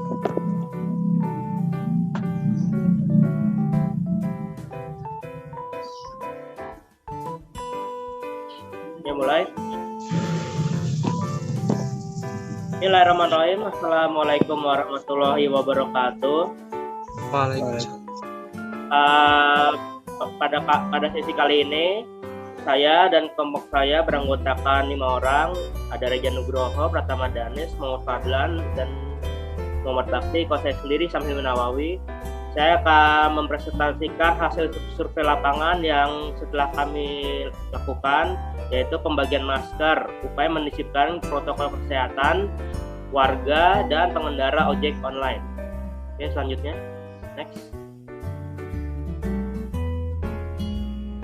Ya, mulai. Bismillahirrahmanirrahim. Assalamualaikum warahmatullahi wabarakatuh. Waalaikumsalam. Pada sesi kali ini, saya dan kelompok saya beranggotakan 5 orang. Ada Reja Nugroho, Pratama Danis, Muhammad Fadlan, dan Muhammad Bakti. Kalau saya sendiri, Samsul Nawawi. Saya akan mempresentasikan hasil survei lapangan yang setelah kami lakukan, yaitu pembagian masker, upaya mendisiplinkan protokol kesehatan warga dan pengendara ojek online. Oke, selanjutnya, next.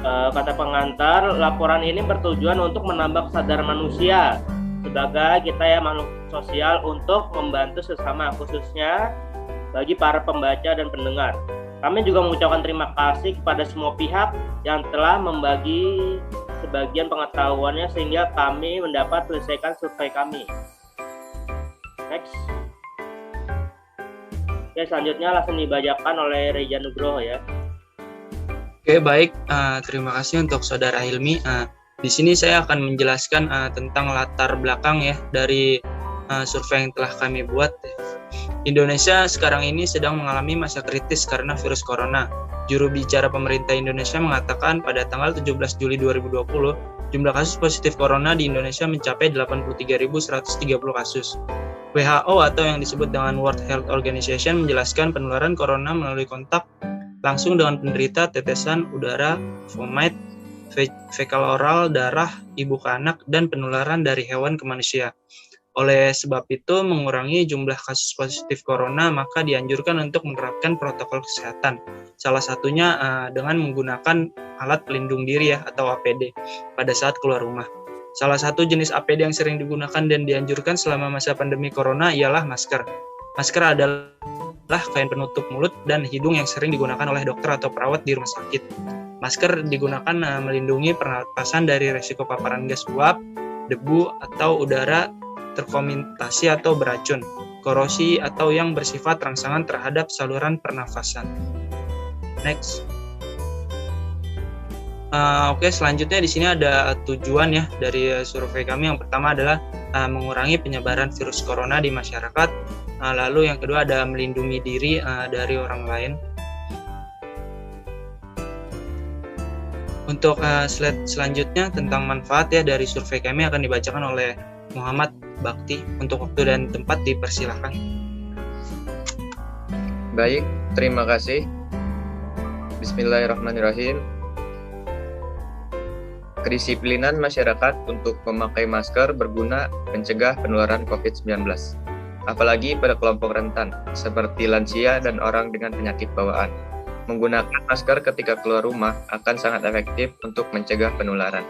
Kata pengantar, laporan ini bertujuan untuk menambah kesadaran manusia sebagai kita ya makhluk sosial untuk membantu sesama, khususnya bagi para pembaca dan pendengar. Kami juga mengucapkan terima kasih kepada semua pihak yang telah membagi sebagian pengetahuannya sehingga kami mendapat selesaikan survei kami. Next. Oke, selanjutnya langsung dibacakan oleh Reja Nugroho ya. Oke, baik. Terima kasih untuk Saudara Hilmi. Di sini saya akan menjelaskan tentang latar belakang ya dari survei yang telah kami buat. Indonesia sekarang ini sedang mengalami masa kritis karena virus corona. Juru bicara pemerintah Indonesia mengatakan pada tanggal 17 Juli 2020, jumlah kasus positif corona di Indonesia mencapai 83.130 kasus. WHO atau yang disebut dengan World Health Organization menjelaskan penularan corona melalui kontak langsung dengan penderita tetesan udara, vomit, fekal oral, darah, ibu ke anak, dan penularan dari hewan ke manusia. Oleh sebab itu, mengurangi jumlah kasus positif corona, maka dianjurkan untuk menerapkan protokol kesehatan. Salah satunya dengan menggunakan alat pelindung diri ya atau APD pada saat keluar rumah. Salah satu jenis APD yang sering digunakan dan dianjurkan selama masa pandemi corona ialah masker. Masker adalah kain penutup mulut dan hidung yang sering digunakan oleh dokter atau perawat di rumah sakit. Masker digunakan melindungi pernapasan dari risiko paparan gas uap, debu, atau udara terkontaminasi atau beracun, korosi atau yang bersifat rangsangan terhadap saluran pernafasan. Next. Oke, selanjutnya di sini ada tujuan ya dari survei kami. Yang pertama adalah mengurangi penyebaran virus corona di masyarakat. Lalu yang kedua ada melindungi diri dari orang lain. Untuk slide selanjutnya tentang manfaat ya dari survei kami akan dibacakan oleh Muhammad Bakti. Untuk waktu dan tempat dipersilahkan. Baik, terima kasih. Bismillahirrahmanirrahim. Kedisiplinan masyarakat untuk memakai masker berguna mencegah penularan COVID-19, apalagi pada kelompok rentan seperti lansia dan orang dengan penyakit bawaan. Menggunakan masker ketika keluar rumah akan sangat efektif untuk mencegah penularan.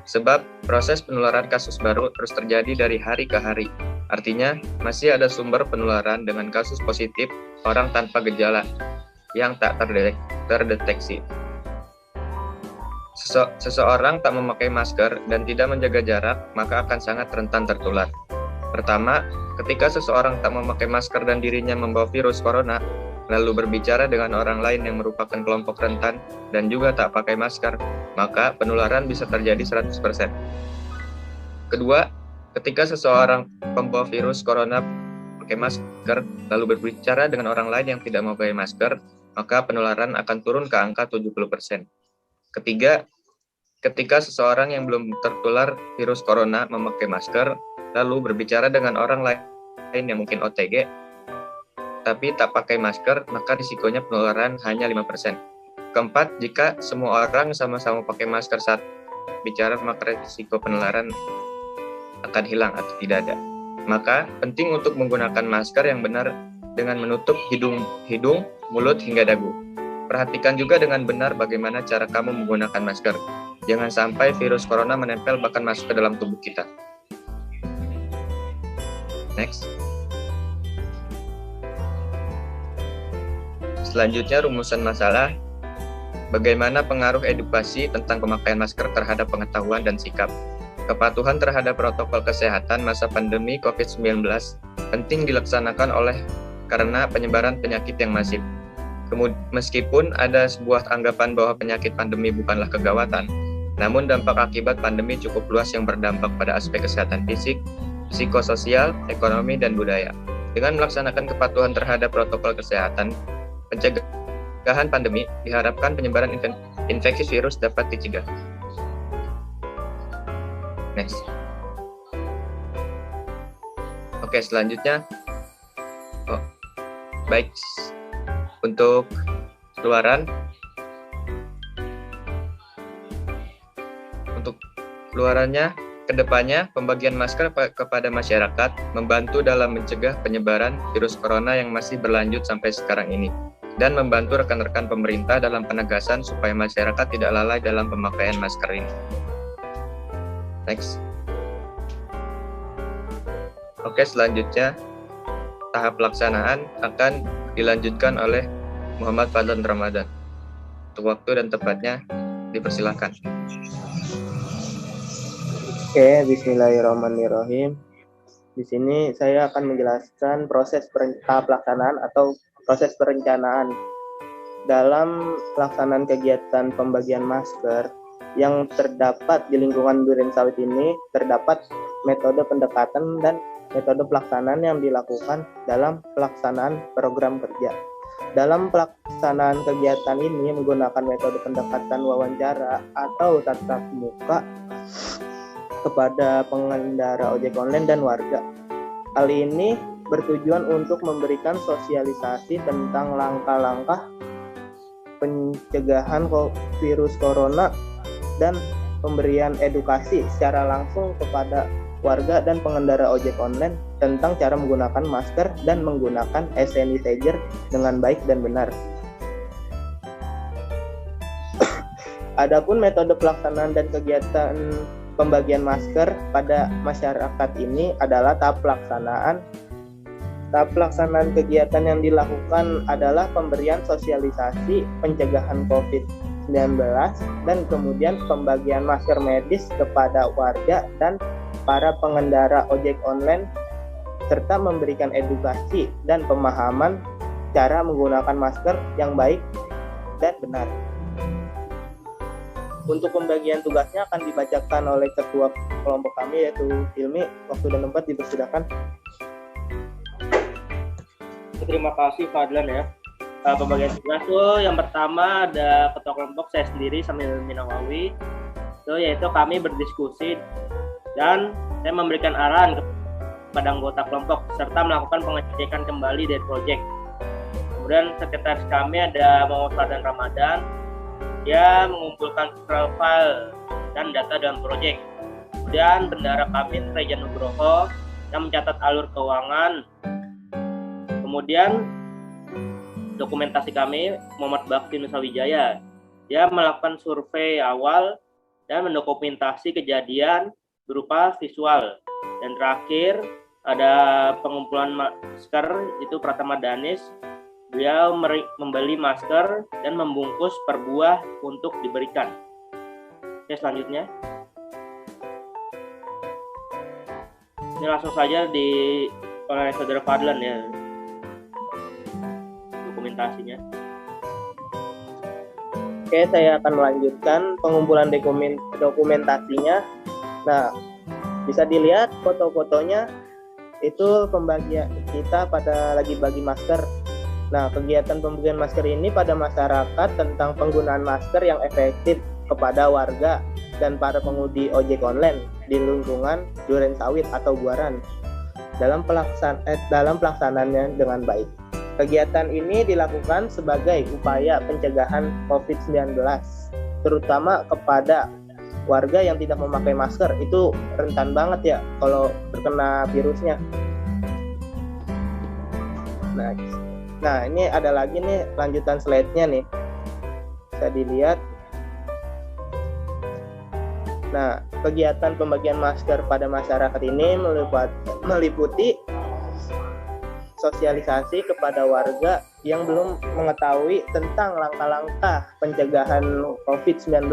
Sebab proses penularan kasus baru terus terjadi dari hari ke hari. Artinya, masih ada sumber penularan dengan kasus positif orang tanpa gejala yang tak terdeteksi. Seseorang tak memakai masker dan tidak menjaga jarak, maka akan sangat rentan tertular. Pertama, ketika seseorang tak memakai masker dan dirinya membawa virus corona, lalu berbicara dengan orang lain yang merupakan kelompok rentan dan juga tak pakai masker, maka penularan bisa terjadi 100%. Kedua, ketika seseorang pembawa virus corona pakai masker, lalu berbicara dengan orang lain yang tidak memakai masker, maka penularan akan turun ke angka 70%. Ketiga, ketika seseorang yang belum tertular virus corona memakai masker, lalu berbicara dengan orang lain yang mungkin OTG, tapi tak pakai masker, maka risikonya penularan hanya 5%. Keempat, jika semua orang sama-sama pakai masker saat bicara, maka risiko penularan akan hilang atau tidak ada. Maka, penting untuk menggunakan masker yang benar dengan menutup hidung, mulut, hingga dagu. Perhatikan juga dengan benar bagaimana cara kamu menggunakan masker. Jangan sampai virus corona menempel bahkan masuk ke dalam tubuh kita. Next. Selanjutnya rumusan masalah, bagaimana pengaruh edukasi tentang pemakaian masker terhadap pengetahuan dan sikap. Kepatuhan terhadap protokol kesehatan masa pandemi COVID-19 penting dilaksanakan oleh karena penyebaran penyakit yang masif. Meskipun ada sebuah anggapan bahwa penyakit pandemi bukanlah kegawatan, namun dampak akibat pandemi cukup luas yang berdampak pada aspek kesehatan fisik, psikososial, ekonomi, dan budaya. Dengan melaksanakan kepatuhan terhadap protokol kesehatan, pencegahan pandemi diharapkan penyebaran infeksi virus dapat dicegah. Next. Oke, selanjutnya. Baik. Untuk keluarannya, kedepannya pembagian masker kepada masyarakat membantu dalam mencegah penyebaran virus corona yang masih berlanjut sampai sekarang ini, dan membantu rekan-rekan pemerintah dalam penegasan supaya masyarakat tidak lalai dalam pemakaian masker ini. Next. Oke, selanjutnya tahap pelaksanaan akan dilanjutkan oleh Muhammad Fadlan Ramadan. Untuk waktu dan tempatnya dipersilakan. Oke, bismillahirrahmanirrahim. Di sini saya akan menjelaskan tahap pelaksanaan atau proses perencanaan dalam pelaksanaan kegiatan pembagian masker yang terdapat di lingkungan Duren Sawit ini. Terdapat metode pendekatan dan metode pelaksanaan yang dilakukan dalam pelaksanaan program kerja. Dalam pelaksanaan kegiatan ini menggunakan metode pendekatan wawancara atau tatap muka kepada pengendara ojek online dan warga. Hal ini bertujuan untuk memberikan sosialisasi tentang langkah-langkah pencegahan virus corona dan pemberian edukasi secara langsung kepada warga dan pengendara ojek online tentang cara menggunakan masker dan menggunakan hand sanitizer dengan baik dan benar. Adapun metode pelaksanaan dan kegiatan pembagian masker pada masyarakat ini adalah tahap pelaksanaan. Tahap pelaksanaan kegiatan yang dilakukan adalah pemberian sosialisasi pencegahan COVID-19 dan kemudian pembagian masker medis kepada warga dan para pengendara ojek online, serta memberikan edukasi dan pemahaman cara menggunakan masker yang baik dan benar. Untuk pembagian tugasnya akan dibacakan oleh ketua kelompok kami, yaitu Hilmi. Waktu dan tempat dipersilakan. Terima kasih Fadlan ya. Pembagian tugas tuh yang pertama ada ketua kelompok saya sendiri Samil Minawawi. Itu yaitu kami berdiskusi dan saya memberikan arahan kepada anggota kelompok serta melakukan pengecekan kembali dari proyek. Kemudian sekretaris kami ada Muhammad Fadlan Ramadan. Dia mengumpulkan profil dan data dalam proyek. Kemudian bendahara kami Reja Nugroho yang mencatat alur keuangan. Kemudian dokumentasi kami Muhammad Bakti Nusawijaya. Dia melakukan survei awal dan mendokumentasi kejadian berupa visual. Dan terakhir ada pengumpulan masker, itu Pratama Danis. Beliau membeli masker dan membungkus per buah untuk diberikan. Oke, selanjutnya. Ini langsung saja oleh saudara Fadlan ya dokumentasinya. Oke, saya akan melanjutkan pengumpulan dokumentasinya. Nah, bisa dilihat foto-fotonya itu pembagian kita pada lagi bagi masker. Nah, kegiatan pembagian masker ini pada masyarakat tentang penggunaan masker yang efektif kepada warga dan para pengemudi ojek online di lingkungan Duren Sawit atau Buaran dalam pelaksanaannya dengan baik. Kegiatan ini dilakukan sebagai upaya pencegahan COVID-19, terutama kepada warga yang tidak memakai masker. Itu rentan banget ya kalau terkena virusnya. Nah, ini ada lagi nih lanjutan slide-nya nih. Bisa dilihat. Nah, kegiatan pembagian masker pada masyarakat ini meliputi sosialisasi kepada warga yang belum mengetahui tentang langkah-langkah pencegahan COVID-19.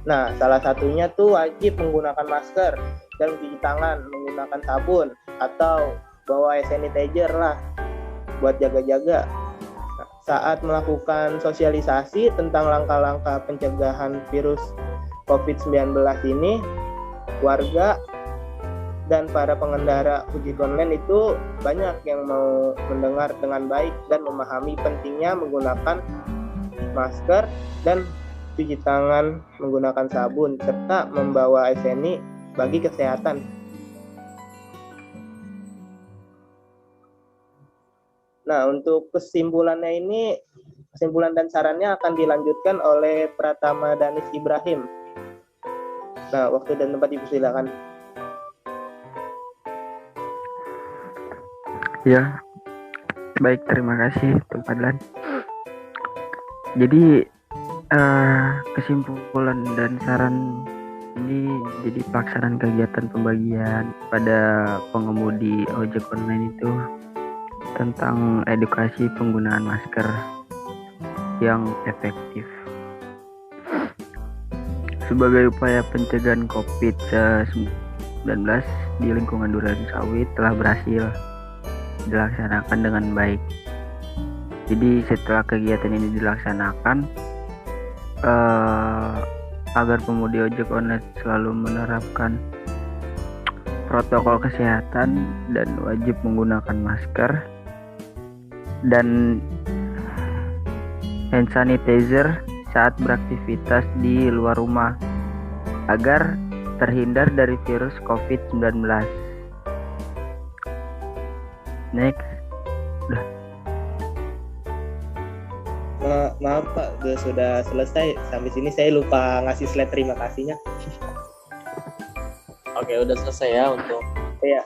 Nah, salah satunya tuh wajib menggunakan masker dan mencuci tangan menggunakan sabun atau bawa hand sanitizer lah. buat jaga-jaga saat melakukan sosialisasi tentang langkah-langkah pencegahan virus COVID-19 ini. Warga dan para pengendara ojek online itu banyak yang mau mendengar dengan baik dan memahami pentingnya menggunakan masker dan cuci tangan menggunakan sabun serta membawa SNI bagi kesehatan. Nah, untuk kesimpulan dan sarannya akan dilanjutkan oleh Pratama Danis Ibrahim. Nah, waktu dan tempat dipersilakan. Ya, baik, terima kasih Bang Fadlan. Jadi kesimpulan dan saran ini jadi pelaksanaan kegiatan pembagian pada pengemudi ojek online itu tentang edukasi penggunaan masker yang efektif. Sebagai upaya pencegahan COVID-19 di lingkungan Durian Sawit telah berhasil dilaksanakan dengan baik. Jadi setelah kegiatan ini dilaksanakan, agar pengemudi ojek online selalu menerapkan protokol kesehatan dan wajib menggunakan masker dan hand sanitizer saat beraktivitas di luar rumah agar terhindar dari virus COVID-19. Next. Maaf Pak, sudah selesai. Sampai sini saya lupa ngasih slide terima kasihnya. Oke, udah selesai ya untuk Iya.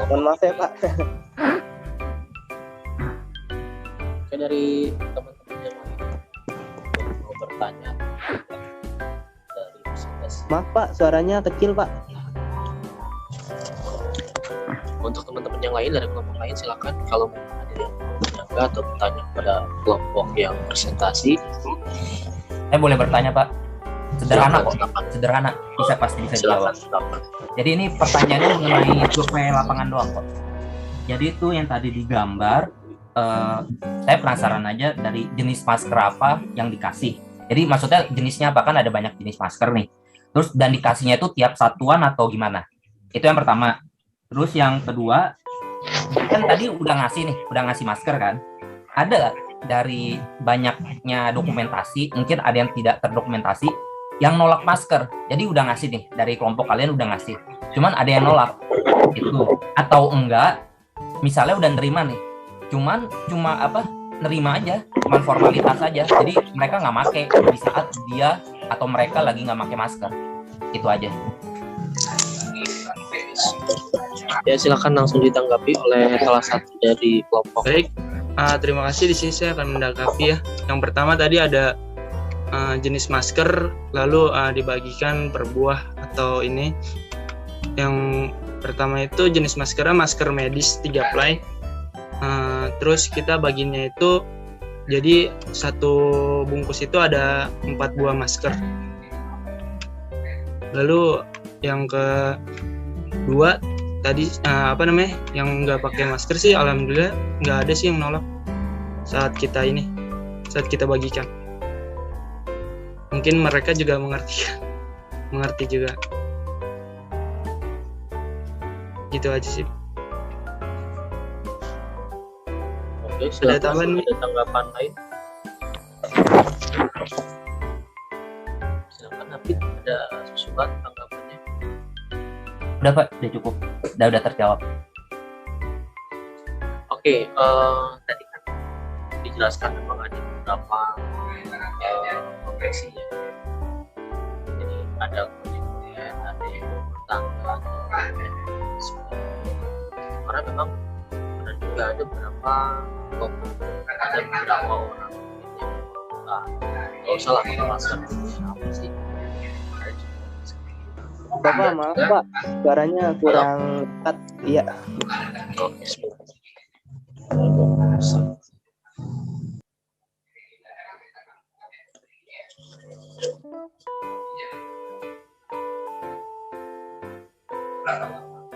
Mohon maaf ya Pak. Oke, dari teman-teman yang mau bertanya dari presentasi. Maaf Pak, suaranya kecil Pak. Untuk teman-teman yang lain dari kelompok lain silakan kalau ada yang bertanya atau bertanya pada kelompok yang presentasi. Saya boleh bertanya Pak? Sederhana kok, sederhana, pasti bisa dijawab. Jadi ini pertanyaannya mengenai survei lapangan doang kok. Jadi itu yang tadi digambar, saya penasaran aja dari jenis masker apa yang dikasih. Jadi maksudnya jenisnya apa, kan ada banyak jenis masker nih. Terus dan dikasihnya itu tiap satuan atau gimana? Itu yang pertama. Terus yang kedua, kan tadi udah ngasih masker kan? Ada dari banyaknya dokumentasi, mungkin ada yang tidak terdokumentasi, yang nolak masker. Jadi udah ngasih nih, dari kelompok kalian udah ngasih. Cuman ada yang nolak, itu. Atau enggak, misalnya udah nerima nih, cuma nerima aja, cuma formalitas aja. Jadi mereka nggak make di saat dia atau mereka lagi nggak pakai masker. Itu aja. Ya, silakan langsung ditanggapi oleh salah satu dari kelompok. Baik, terima kasih. Di sini saya akan menanggapi ya. Yang pertama tadi ada jenis masker, lalu dibagikan per buah atau ini. Yang pertama itu jenis maskernya masker medis 3 ply. Terus kita baginya itu, jadi satu bungkus itu ada 4 buah masker. Lalu yang kedua tadi yang nggak pakai masker sih alhamdulillah nggak ada sih yang nolak saat kita bagikan. Mungkin mereka juga mengerti juga. Gitu aja sih. Oke, silakan ada tanggapan lain. Silakan Hafid, ada susulan tanggapannya. Udah Pak, udah cukup. Udah terjawab. Oke, tadi kan dijelaskan memang ada beberapa profesi ya. Jadi ada konsumen, ada yang bertangga, karena memang benar juga ada beberapa kelompok, ada beberapa orang yang nggak usah lah masker apa sih. Bapak, maaf Pak, suaranya kurang dekat. Iya. Oke, sebentar.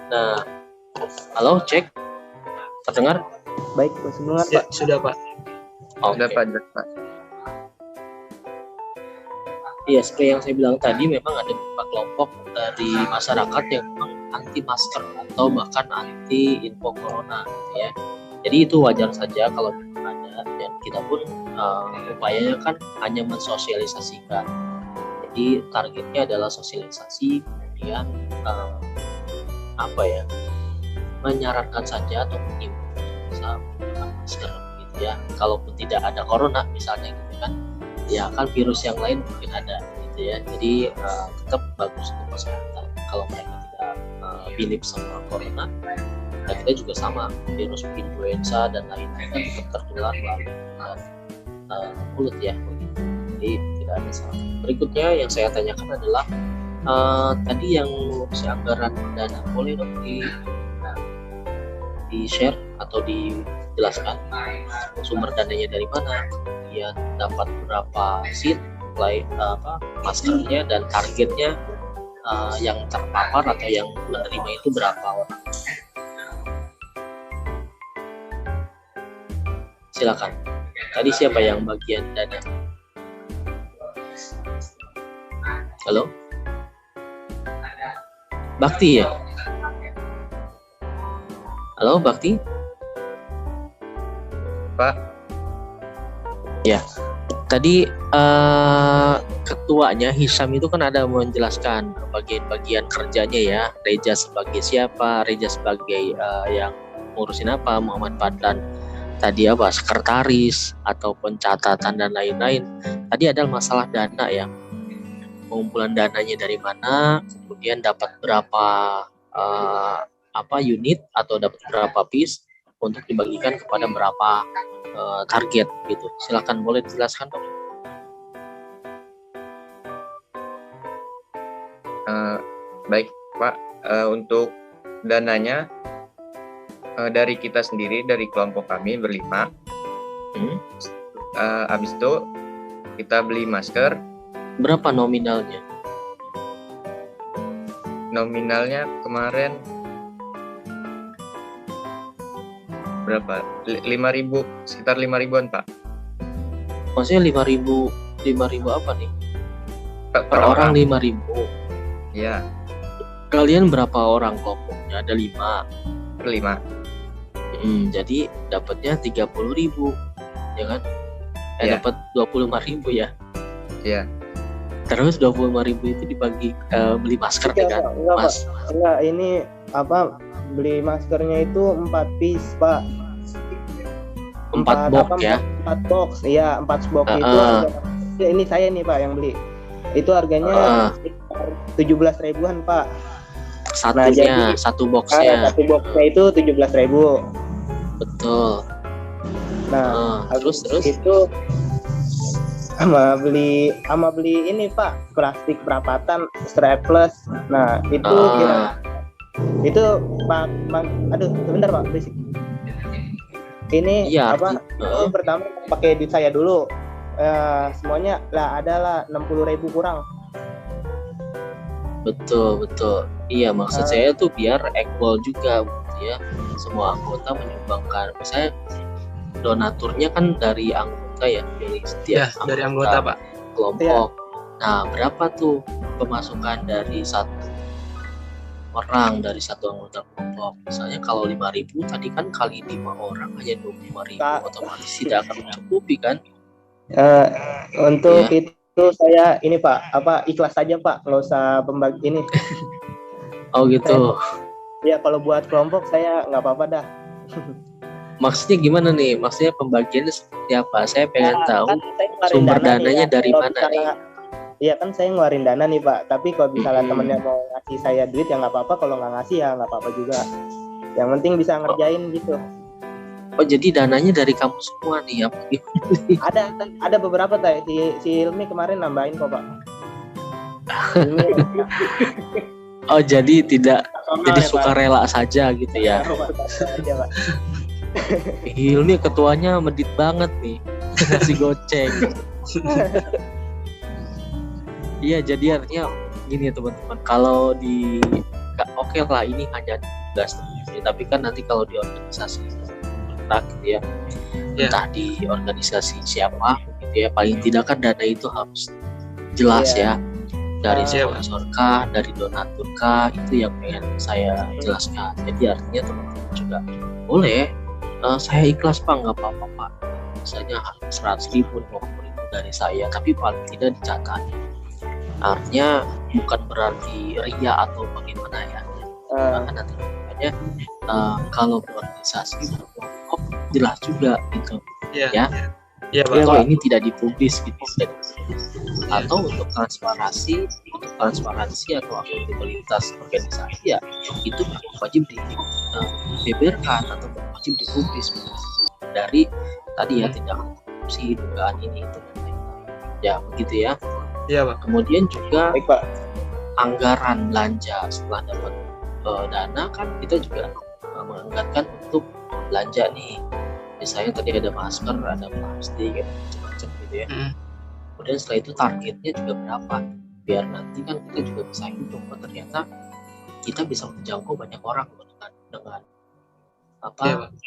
Nah, halo, cek, terdengar? Baik, sebelumnya Ya, Pak. sudah Pak. Sudah Oke. Pak, jelas, Pak. Iya, seperti yang saya bilang tadi, memang ada beberapa kelompok dari masyarakat yang memang anti masker atau bahkan anti info corona, gitu ya. Jadi itu wajar saja kalau memang ada, dan kita pun upayanya kan hanya mensosialisasikan. Jadi targetnya adalah sosialisasi, kemudian menyarankan saja atau mengimbau bisa menggunakan masker, gitu ya. Kalaupun tidak ada corona misalnya, gitu kan, ya kan virus yang lain mungkin ada, gitu ya. Jadi tetap bagus untuk kesehatan. Kalau mereka tidak believe sama corona, dan kita juga sama, virus influenza dan lain-lain kan juga tertular melalui mulut ya. Jadi tidak ada salah. Berikutnya yang saya tanyakan adalah tadi yang si anggaran dana, boleh dong di share atau dijelaskan sumber dananya dari mana, kemudian dapat berapa seat, maskernya, dan targetnya yang terpapar atau yang menerima itu berapa orang. Silakan. Tadi siapa yang bagian dana? Halo? Bakti ya? Halo Bakti? Pak. Ya. Tadi ketuanya Hisam itu kan ada menjelaskan bagian-bagian kerjanya ya. Reja sebagai siapa? Reja sebagai yang ngurusin apa? Muhammad Fadlan tadi sekretaris atau pencatatan dan lain-lain. Tadi ada masalah dana ya. Pengumpulan dananya dari mana, kemudian dapat berapa unit atau dapat berapa piece untuk dibagikan kepada berapa target gitu. Silakan, boleh dijelaskan Pak. Baik Pak, untuk dananya dari kita sendiri, dari kelompok kami berlima. Habis itu kita beli masker. Berapa nominalnya? Nominalnya kemarin berapa? 5.000, sekitar 5.000-an Pak. Maksudnya 5.000 apa nih? Per orang 5.000. Ya, Kalian berapa orang kelompoknya? Ada 5. berlima. Jadi dapatnya 30.000, ya kan? Ya. Dapat 25.000 ya. Ya. Terus 25.000 itu dibagi beli masker dengan Mas. Enggak, ini beli maskernya itu 4 piece Pak. 4 box ya. 4 box, iya 4 box itu ini saya nih Pak yang beli. Itu harganya 17 ribuan Pak. Satunya, satu boxnya. Satu boxnya itu 17.000. Betul. Nah, terus itu sama beli ini Pak, plastik perapatan strapless. Nah itu itu Pak, aduh sebentar Pak, berisik. Ini iya, ini pertama pakai duit saya dulu, semuanya lah adalah 60.000 kurang. Betul. Iya, maksud saya tuh biar equal juga gitu ya. Semua anggota menyumbangkan. Misalnya donaturnya kan dari anggota ya, dari setiap dari anggota Pak. Kelompok. Nah, berapa tuh pemasukan dari satu orang, dari satu anggota kelompok? Misalnya kalau 5.000 tadi kan kali 5 orang hanya 25.000, otomatis tidak akan mencukupi kan? Untuk itu saya ini Pak, ikhlas saja Pak, nggak usah pembagi ini. Oh gitu. Ya kalau buat kelompok saya nggak apa-apa dah. Maksudnya gimana nih? Maksudnya pembagiannya seperti apa? Saya pengen tahu kan sumber dana dananya nih, dari mana nih? Iya kan saya ngeluarin dana nih Pak, tapi kalau misalnya temennya mau ngasih saya duit ya nggak apa-apa, kalau nggak ngasih ya nggak apa-apa juga. Yang penting bisa ngerjain gitu. Oh jadi dananya dari kamu semua nih? Apa gimana? Ada beberapa si Ilmi kemarin nambahin kok Pak. Oh jadi tidak, jadi sukarela saja gitu ya? Aja, Pak. Hilmi ketuanya medit banget nih, kasih goceng. Iya, jadi artinya gini ya teman-teman, kalau oke lah ini hanya tugas tapi kan nanti kalau di organisasi bergerak gitu ya, Ya. entah di organisasi siapa gitu ya, paling tidak kan dana itu harus jelas ya, dari sponsor kah, dari donatur kah, itu yang pengen saya jelaskan. Jadi artinya teman-teman juga boleh, saya ikhlas Pak, nggak apa-apa Pak, misalnya 100.000, 50.000 dari saya, tapi paling tidak dicatat. Artinya bukan berarti ria atau bagaimana ya, karena makanya kalau berorganisasi berkelompok jelas juga gitu ya. Iya, Pak. Atau ini tidak dipublis gitu, atau untuk transparansi atau akuntabilitas organisasi ya itu wajib dibeberkan atau wajib dipublis gitu. Dari tadi ya tindakan korupsi, dugaan ini itu dan lain-lain ya, begitu ya. Iya, Pak. Kemudian juga Baik, Pak. anggaran belanja setelah dapat dana kan kita juga menganggarkan untuk belanja nih, misalnya tadi ada masker, ada plastik, ada macam-macam gitu ya. Kemudian setelah itu targetnya juga berapa, biar nanti kan kita juga bisa hitung, oh ternyata kita bisa menjangkau banyak orang dengan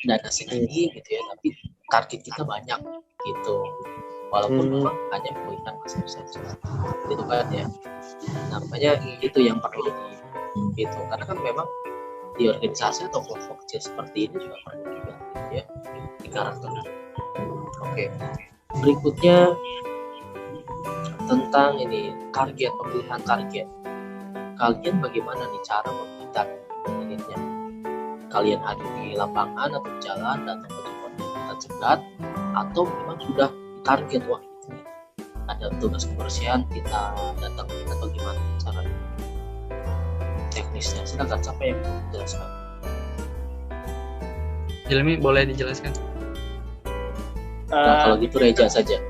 dana segini gitu ya, tapi target kita banyak gitu, walaupun memang hanya memberikan masker saja gitu kan ya. Namanya itu yang perlu gitu, karena kan memang di organisasi atau kelompok kecil seperti ini juga perlu juga gitu ya di karakter. Oke. Berikutnya tentang ini pemilihan target. Kalian bagaimana nih cara memilih targetnya? Kalian hadir di lapangan atau jalan atau pertemuan kita cegat, atau memang sudah target waktu itu ada tugas kebersihan kita datang atau gimana caranya? Teknisnya silakan, siapa yang mau menjelaskan? Hilmi, boleh dijelaskan? Nah, kalau gitu Reja saja.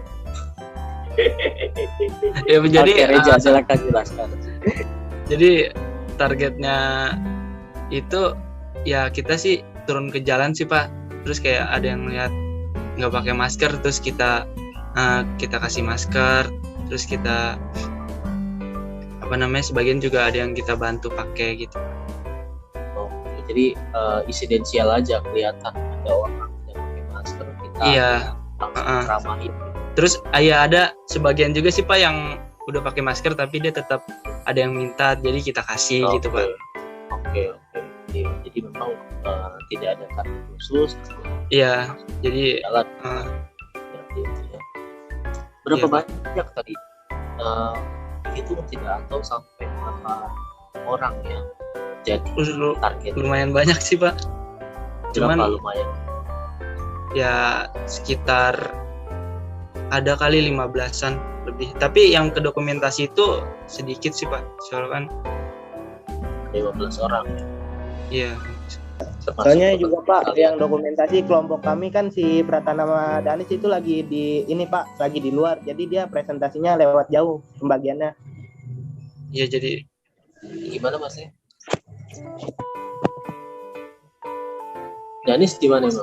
Ya, jadi Oke, Reja silakan jelaskan. Jadi targetnya itu ya kita sih turun ke jalan sih Pak. Terus kayak ada yang lihat nggak pakai masker, terus kita kasih masker, terus kita sebagian juga ada yang kita bantu pakai gitu. Oh, jadi insidensial aja kelihatan ada orang yang pakai masker, kita langsung ramahin. Terus ada sebagian juga sih Pak yang udah pakai masker tapi dia tetap ada yang minta, jadi kita kasih gitu Pak. Oke. Jadi memang tidak ada target khusus. Iya, jadi jalan. Ya. Berapa banyak tadi? Itu tidak, atau sampai berapa orang yang jadi target? Lumayan banyak sih Pak. Cuman lumayan? Ya sekitar ada kali 15-an lebih. Tapi yang ke dokumentasi itu sedikit sih Pak. Soalnya kan 15 orang. Iya. Soalnya juga Pak, yang dokumentasi kelompok kami kan si Pratama Danis itu lagi di ini Pak, lagi di luar. Jadi dia presentasinya lewat jauh pembagiannya. Iya, jadi gimana Mas ya? Danis di mana Mas?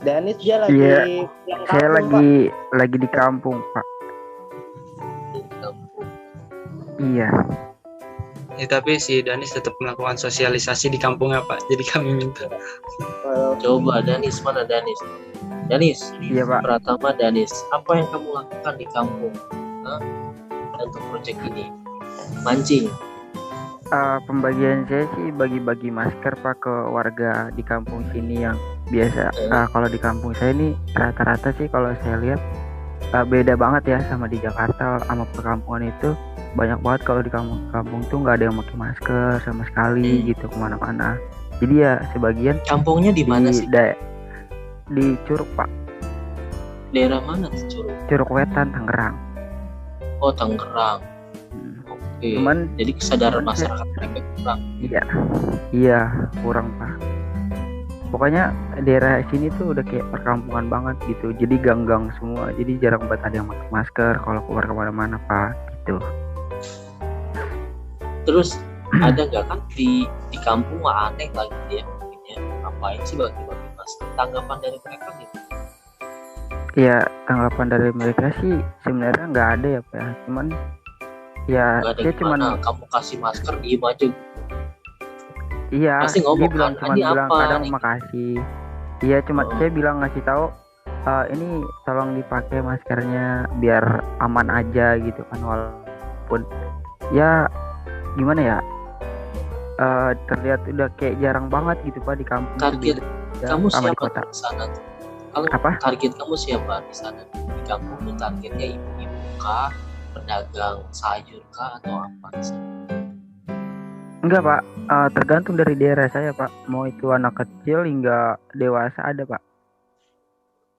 Danis dia lagi saya lagi di kampung Pak. Di kampung. Iya. Ya, tapi si Danis tetap melakukan sosialisasi di kampungnya Pak. Jadi kami minta. Coba Danis, mana Danis? Danis. Iya Pak. Pratama Danis. Apa yang kamu lakukan di kampung? Untuk proyek ini? Mancing. Pembagian saya sih bagi-bagi masker Pak ke warga di kampung sini yang biasa. Kalau di kampung saya ini rata-rata sih kalau saya lihat beda banget ya sama di Jakarta, sama perkampungan itu banyak banget kalau di kampung tuh nggak ada yang pakai masker sama sekali gitu kemana-mana. Jadi ya sebagian. Kampungnya di mana sih? Di Curug Pak. Daerah mana tuh Curug? Curug Wetan, Tangerang. Oh, Tangerang. Oke. Cuman jadi kesadaran masyarakat mereka kurang. Iya kurang Pak. Pokoknya daerah sini tuh udah kayak perkampungan banget gitu. Jadi gang-gang semua. Jadi jarang banget ada yang pakai masker kalau keluar kemana-mana Pak gitu. Terus ada nggak kan di kampung mah aneh lagi ya mungkin ya, ngapain sih bagi-bagi masker? Tanggapan dari mereka gitu? Ya tanggapan dari mereka sih sebenarnya nggak ada ya Pak ya. Cuman ya dia cuman kamu kasih masker diem aja. Iya, pasti ngomong dia bilang kan, ini bilang apa kadang nih? makasih. Iya, cuma saya bilang ngasih tahu ini tolong dipakai maskernya biar aman aja gitu kan, walaupun ya gimana ya, terlihat udah kayak jarang banget gitu Pak di kampung. Target kamu sama di siapa kota. di sana tuh? Kalau Apa? target kamu siapa di sana di kampung tuh? Targetnya ibu-ibu kah, pedagang sayur kah, atau apa di sana? Enggak Pak, tergantung dari daerah saya Pak. Mau itu anak kecil hingga dewasa ada Pak.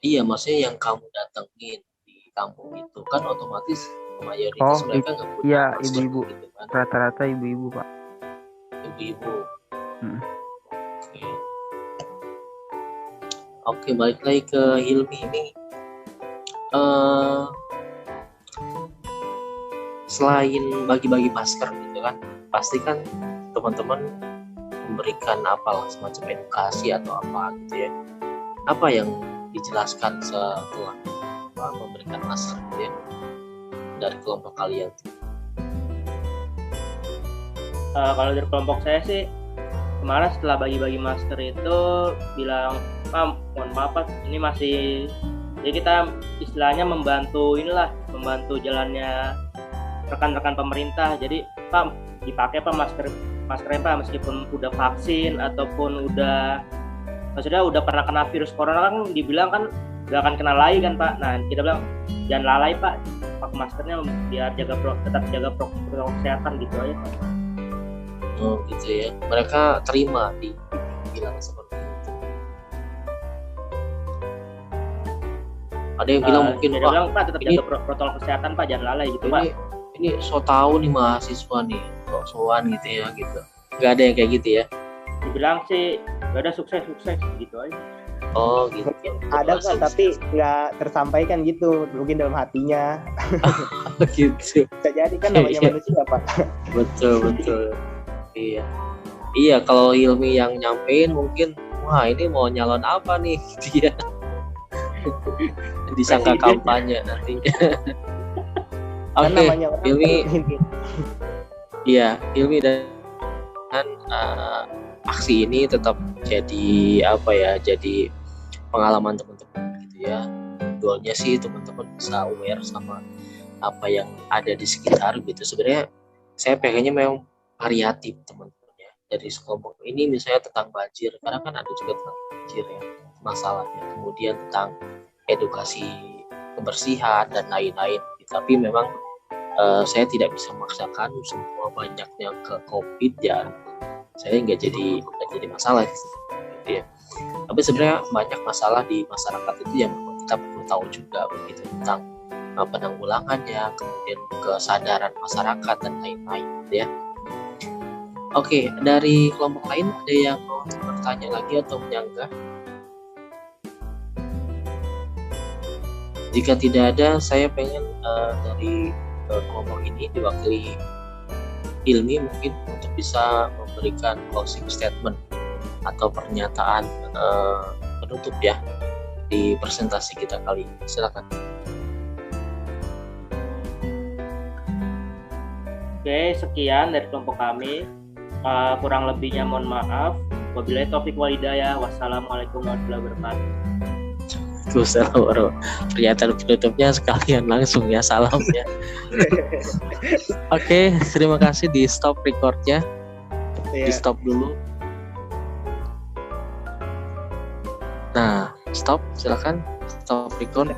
Iya, maksudnya yang kamu datengin di kampung itu kan otomatis mayoritas mereka nggak punya iya, masker ibu-ibu. gitu kan. Rata-rata ibu-ibu Pak. Ibu-ibu. Hmm. Oke, balik lagi ke Hilmi ini. Selain bagi-bagi masker gitu kan, pasti kan teman-teman memberikan apalah semacam edukasi atau apa gitu ya. Apa yang dijelaskan setelah memberikan masker gitu ya dari kelompok kalian? Kalau dari kelompok saya sih kemarin setelah bagi-bagi masker itu bilang, Pak, mohon maaf Pak, ini masih, jadi kita istilahnya membantu jalannya rekan-rekan pemerintah. Jadi Pak, dipakai Pak maskernya Pak, meskipun udah vaksin ataupun maksudnya udah pernah kena virus corona kan dibilang kan gak akan kena lagi kan Pak. Nah kita bilang jangan lalai Pak, pakai maskernya biar tetap jaga protokol kesehatan gitu aja Pak. Oh gitu ya, mereka terima dibilang seperti itu. Ada yang bilang mungkin dia bilang Pak tetap jaga protokol kesehatan Pak, jangan lalai gitu Pak. Ini so tahu nih mahasiswa nih, sok-sokan gitu ya gitu. Gak ada yang kayak gitu ya? Dibilang sih gak ada sukses gitu aja. Oh gitu. Ada Kak, tapi nggak tersampaikan gitu, mungkin dalam hatinya. Gitu. Bisa jadi kan namanya manusia Pak. Betul. Iya, kalau Hilmi yang nyampein mungkin, wah ini mau nyalon apa nih dia. Disangka kampanye nantinya. Oke, Hilmi. Iya, Hilmi dan aksi ini tetap jadi jadi pengalaman teman-teman gitu ya. Goalnya sih teman-teman bisa aware sama apa yang ada di sekitar gitu. Sebenarnya saya pengennya memang variatif teman-teman ya. Dari sekelompok ini misalnya tentang banjir, karena kan ada juga tentang banjir ya masalahnya. Kemudian tentang edukasi kebersihan dan lain-lain. Tapi memang saya tidak bisa memaksakan semua banyaknya ke COVID ya. Saya nggak jadi masalah gitu ya. Tapi sebenarnya banyak masalah di masyarakat itu yang kita perlu tahu juga begitu tentang penanggulangannya, kemudian kesadaran masyarakat dan lain-lain gitu ya. Oke, dari kelompok lain ada yang mau bertanya lagi atau menyanggah? Jika tidak ada, saya pengen dari kelompok ini diwakili Hilmi mungkin untuk bisa memberikan closing statement atau pernyataan penutup ya di presentasi kita kali ini. Silakan. Oke, sekian dari kelompok kami. Kurang lebihnya mohon maaf. Wabillahi taufiq wal hidayah. Wassalamualaikum warahmatullahi wabarakatuh. Pernyataan penutupnya sekalian langsung ya, salam ya. Oke, terima kasih, di stop recordnya. Di stop dulu. Nah, stop, silakan stop record.